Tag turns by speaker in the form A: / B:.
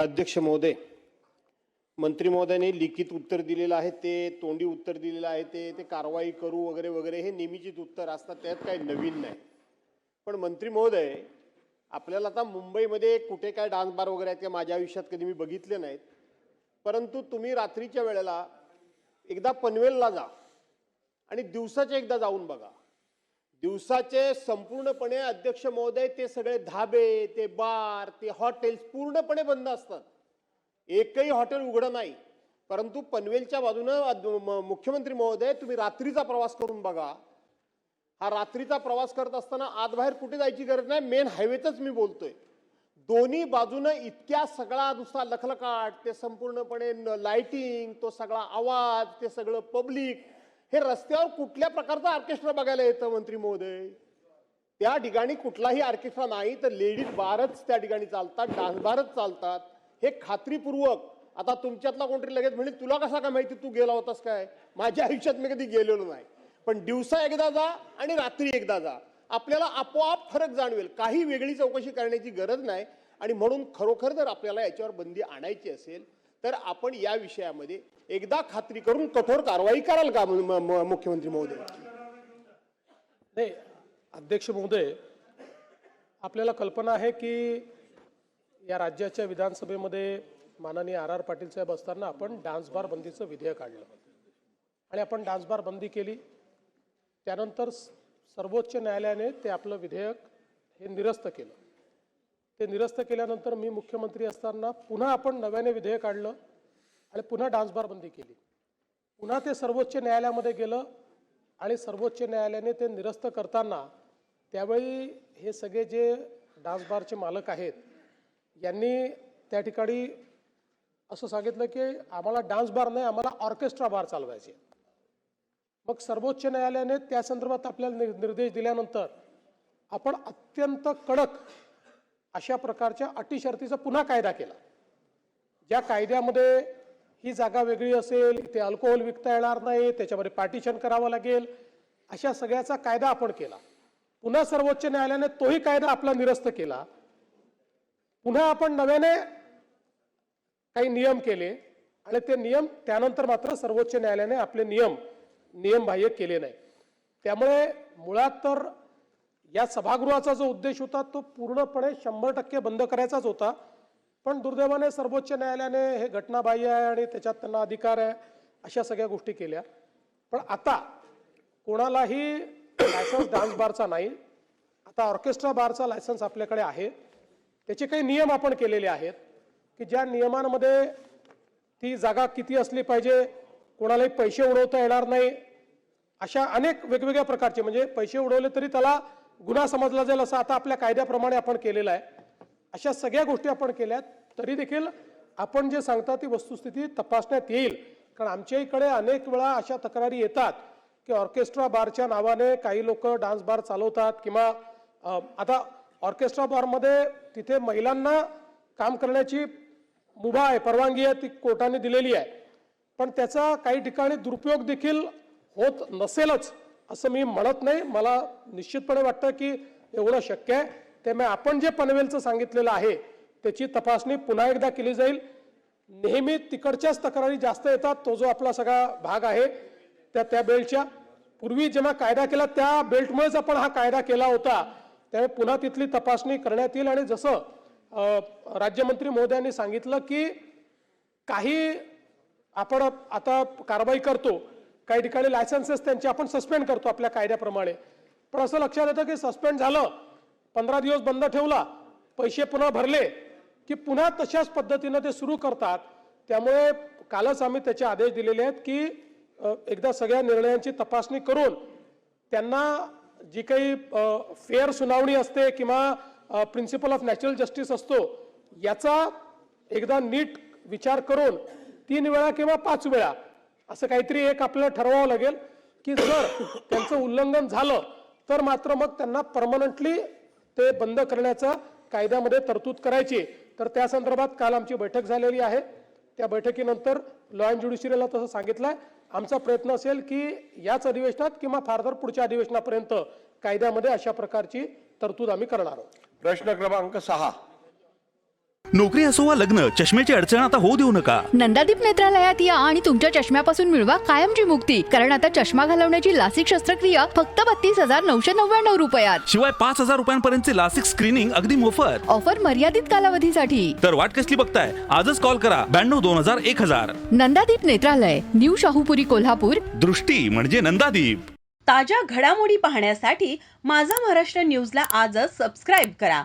A: अध्यक्ष महोदय, मंत्री महोदयाने लिखित उत्तर दिलेलं आहे, ते तोंडी उत्तर दिलेलं आहे, ते कारवाई करू वगैरे वगैरे हे नेहमीचीच उत्तर असतात, त्यात काही नवीन नाही. पण मंत्री महोदय, आपल्याला आता मुंबईमध्ये कुठे काय डान्स बार वगैरे आहेत ते माझ्या आयुष्यात कधी मी बघितले नाहीत, परंतु तुम्ही रात्रीच्या वेळेला एकदा पनवेलला जा आणि दिवसाचे एकदा जाऊन बघा. दिवसाचे संपूर्णपणे अध्यक्ष महोदय ते सगळे धाबे, ते बार, ते हॉटेल्स पूर्णपणे बंद असतात. एकही हॉटेल उघडं नाही. परंतु पनवेलच्या बाजूने मुख्यमंत्री महोदय तुम्ही रात्रीचा प्रवास करून बघा. हा रात्रीचा प्रवास करत असताना आत बाहेर कुठे जायची गरज नाही, मेन हायवेतच मी बोलतोय. दोन्ही बाजूने इतक्या सगळा नुसता लखलखाट, ते संपूर्णपणे लाइटिंग, तो सगळा आवाज, ते सगळं पब्लिक, हे रस्त्यावर कुठल्या प्रकारचा ऑर्केस्ट्रा बघायला येतं मंत्री महोदय? त्या ठिकाणी कुठलाही ऑर्केस्ट्रा नाही, तर लेडीज बारच त्या ठिकाणी चालतात, डान्स बारच चालतात. हे खात्रीपूर्वक. आता तुमच्यातला कोणतरी लगेच म्हणजे तुला कसा काय माहिती, तू गेला होतास काय? माझ्या आयुष्यात मी कधी गेलेलो नाही. पण दिवसा एकदा जा आणि रात्री एकदा जा, आपल्याला आपोआप फरक जाणवेल. काही वेगळी चौकशी करण्याची गरज नाही. आणि म्हणून खरोखर जर आपल्याला याच्यावर बंदी आणायची असेल तर आपण या विषयामध्ये एकदा खात्री करून कठोर कारवाई कराल का मुख्यमंत्री महोदय?
B: नाही अध्यक्ष महोदय, आपल्याला कल्पना आहे की या राज्याच्या विधानसभेमध्ये माननीय आर पाटील साहेब असताना आपण डान्स बार बंदीचं विधेयक आणलं आणि आपण डान्स बार बंदी केली. त्यानंतर सर्वोच्च न्यायालयाने ते आपलं विधेयक हे निरस्त केलं. ते निरस्त केल्यानंतर मी मुख्यमंत्री असताना पुन्हा आपण नव्याने विधेयक आणलं आणि पुन्हा डान्स बार बंदी केली. पुन्हा ते सर्वोच्च न्यायालयामध्ये गेलं आणि सर्वोच्च न्यायालयाने ते निरस्त करताना त्यावेळी हे सगळे जे डान्स बारचे मालक आहेत यांनी त्या ठिकाणी असं सांगितलं की आम्हाला डान्स बार नाही, आम्हाला ऑर्केस्ट्रा बार चालवायचे. मग सर्वोच्च न्यायालयाने त्या संदर्भात आपल्याला निर्देश दिल्यानंतर आपण अत्यंत कडक अशा प्रकारच्या अटी शर्तीचा पुन्हा कायदा केला. ज्या कायद्यामध्ये ही जागा वेगळी असेल, इथे अल्कोहोल विकता येणार नाही, त्याच्यामध्ये पार्टिशन करावं लागेल, अशा सगळ्याचा कायदा आपण केला. पुन्हा सर्वोच्च न्यायालयाने तोही कायदा आपला निरस्त केला. पुन्हा आपण नव्याने काही नियम केले आणि ते नियम त्यानंतर मात्र सर्वोच्च न्यायालयाने आपले नियमबाह्य केले नाही. त्यामुळे मुळात तर या सभागृहाचा जो उद्देश होता तो पूर्णपणे 100% बंद करायचाच होता. पण दुर्दैवाने सर्वोच्च न्यायालयाने हे घटनाबाह्य आहे आणि त्याच्यात त्यांना अधिकार आहे अशा सगळ्या गोष्टी केल्या. पण आता कोणालाही लायसन्स डान्स बारचा नाही, आता ऑर्केस्ट्रा बारचा लायसन्स आपल्याकडे आहे. त्याचे काही नियम आपण केलेले आहेत की ज्या नियमांमध्ये ती जागा किती असली पाहिजे, कोणालाही पैसे उडवता येणार नाही, अशा अनेक वेगवेगळ्या प्रकारचे, म्हणजे पैसे उडवले तरी त्याला गुन्हा समजला जाईल असं आता आपल्या कायद्याप्रमाणे आपण केलेलं आहे. अशा सगळ्या गोष्टी आपण केल्यात. तरी देखील आपण जे सांगता ती वस्तुस्थिती तपासण्यात येईल. कारण आमच्या इकडे अनेक वेळा अशा तक्रारी येतात की ऑर्केस्ट्रा बारच्या नावाने काही लोक डान्स बार चालवतात किंवा आता ऑर्केस्ट्रा बारमध्ये तिथे महिलांना काम करण्याची मुभा आहे, परवानगी आहे, ती कोर्टाने दिलेली आहे. पण त्याचा काही ठिकाणी दुरुपयोग देखील होत नसेलच असं मी म्हणत नाही. मला निश्चितपणे वाटतं की एवढं शक्य आहे. त्यामुळे आपण जे पनवेलचं सांगितलेलं आहे त्याची तपासणी पुन्हा एकदा केली जाईल. नेहमी तिकडच्याच तक्रारी जास्त येतात. तो जो आपला सगळा भाग आहे त्या बेल्टच्या, पूर्वी जेव्हा कायदा केला त्या बेल्टमुळेच आपण हा कायदा केला होता. त्यामुळे पुन्हा तिथली तपासणी करण्यात येईल. आणि जसं राज्यमंत्री महोदयांनी सांगितलं की काही आपण आता कारवाई करतो, काही ठिकाणी लायसन्सेस त्यांचे आपण सस्पेंड करतो आपल्या कायद्याप्रमाणे. पण असं लक्षात येतं की सस्पेंड झालं, 15 दिवस बंद ठेवला, पैसे पुन्हा भरले की पुन्हा तशाच पद्धतीनं ते सुरू करतात. त्यामुळे कालच आम्ही त्याचे आदेश दिलेले आहेत की एकदा सगळ्या निर्णयांची तपासणी करून त्यांना जी काही फेअर सुनावणी असते किंवा प्रिन्सिपल ऑफ नॅचरल जस्टिस असतो याचा एकदा नीट विचार करून 3 वेळा किंवा 5 वेळा असं काहीतरी एक आपल्याला ठरवावं लागेल की जर त्यांचं उल्लंघन झालं तर मात्र मग त्यांना परमनंटली ते बंद करण्याचा कायद्यामध्ये तरतूद करायची. तर त्या संदर्भात काल आमची बैठक झालेली आहे. त्या बैठकीनंतर लॉ अँड ज्युडिशियरीला तसं सांगितलंय. आमचा प्रयत्न असेल की याच अधिवेशनात किंवा फार तर पुढच्या अधिवेशनापर्यंत कायद्यामध्ये अशा प्रकारची तरतूद आम्ही करणार आहोत.
C: प्रश्न क्रमांक 6. नोकरी असो वा लग्न, चष्म्याची अडचण आता होऊ देऊ नका.
D: नंदादीप नेत्रालयात या आणि तुमच्या चष्म्यापासून मिळवा कायमची मुक्ती. कारण आता चष्मा घालवण्याची लासिक शस्त्रक्रिया फक्त 32,999 रुपयात.
C: शिवाय 5,000 रुपयांपर्यंतचे लासिक स्क्रीनिंग अगदी मोफत.
D: ऑफर मर्यादित कालावधीसाठी.
C: तर वाट कसली बघताय, आजच कॉल करा 92-2000-1000.
D: नंदादीप नेत्रालय, न्यू शाहूपुरी, कोल्हापूर.
C: दृष्टी म्हणजे नंदादीप.
E: ताज्या घडामोडी पाहण्यासाठी माझा महाराष्ट्र न्यूजला आजच सबस्क्राईब करा.